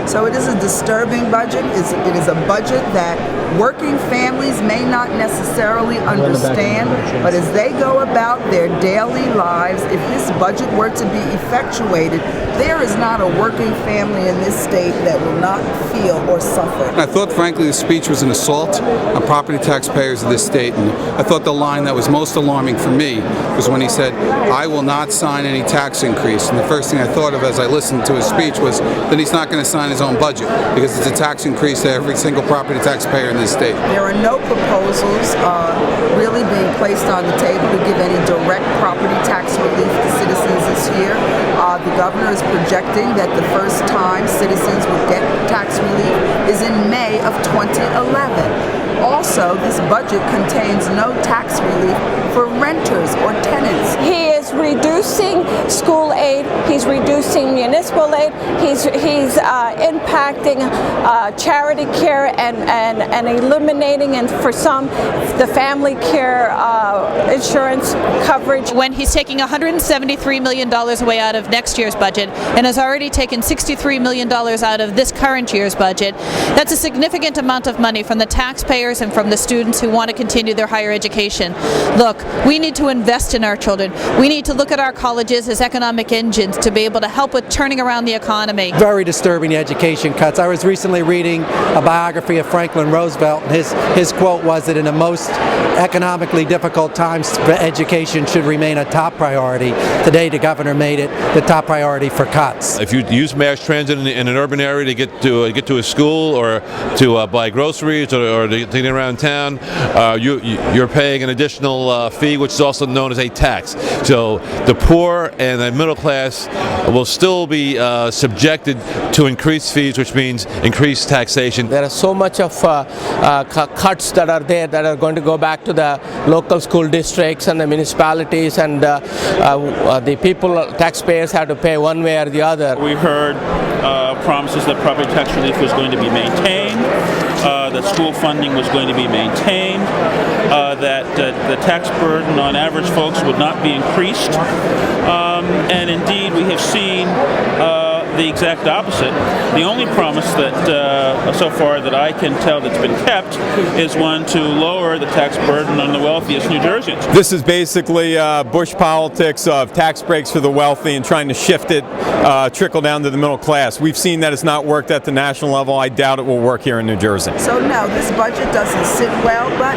So it is a disturbing budget. It is a budget that working families may not necessarily understand, but as they go about their daily lives, if this budget were to be effectuated, there is not a working family in this state that will not feel or suffer. I thought, frankly, the speech was an assault on property taxpayers of this state, and I thought the line that was most alarming for me was when he said, "I will not sign any tax increase." And the first thing I thought of as I listened to his speech was that he's not going to sign his own budget, because it's a tax increase to every single property taxpayer in this state. There are no proposals really being placed on the table to give any direct property tax relief to citizens this year. The governor is projecting that the first time citizens would get tax relief is in May of 2011. Also, this budget contains no tax relief for renters or tenants. He is reducing school aid, he's reducing municipal aid, he's impacting charity care and eliminating, and for some, the family care insurance coverage. When he's taking $173 million away out of next year's budget and has already taken $63 million out of this current year's budget, that's a significant amount of money from the taxpayers and from the students who want to continue their higher education. Look, we need to invest in our children. We need to look at our colleges as economic engines to be able to help with turning around the economy. Very disturbing education cuts. I was recently reading a biography of Franklin Roosevelt, and his quote was that in the most economically difficult times, education should remain a top priority. Today, the governor made it the top priority for cuts. If you use mass transit in an urban area to get to a school or to buy groceries or to get around town, you're paying an additional fee, which is also known as a tax. So the poor and the middle class will still be subjected to increased fees, which means increased taxation. There are so much of cuts that are there that are going to go back to the local school districts and the municipalities, and the people, taxpayers, have to pay one way or the other. We heard promises that property tax relief was going to be maintained, that school funding was going to be maintained, that the tax burden on average folks would not be increased, and indeed we have seen the exact opposite. The only promise that so far that I can tell that's been kept is one to lower the tax burden on the wealthiest New Jerseyans. This is basically Bush politics of tax breaks for the wealthy and trying to shift it, trickle down to the middle class. We've seen that it's not worked at the national level. I doubt it will work here in New Jersey. So no, this budget doesn't sit well, but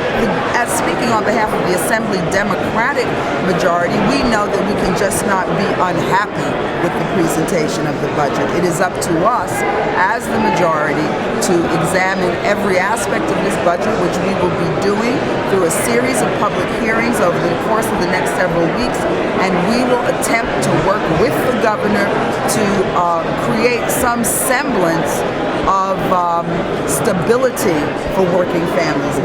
as speaking on behalf of the Assembly Democratic majority, we know that we can just not be unhappy with the presentation of the budget. It is up to us as the majority to examine every aspect of this budget, which we will be doing through a series of public hearings over the course of the next several weeks, and we will attempt to work with the governor to create some semblance of stability for working families.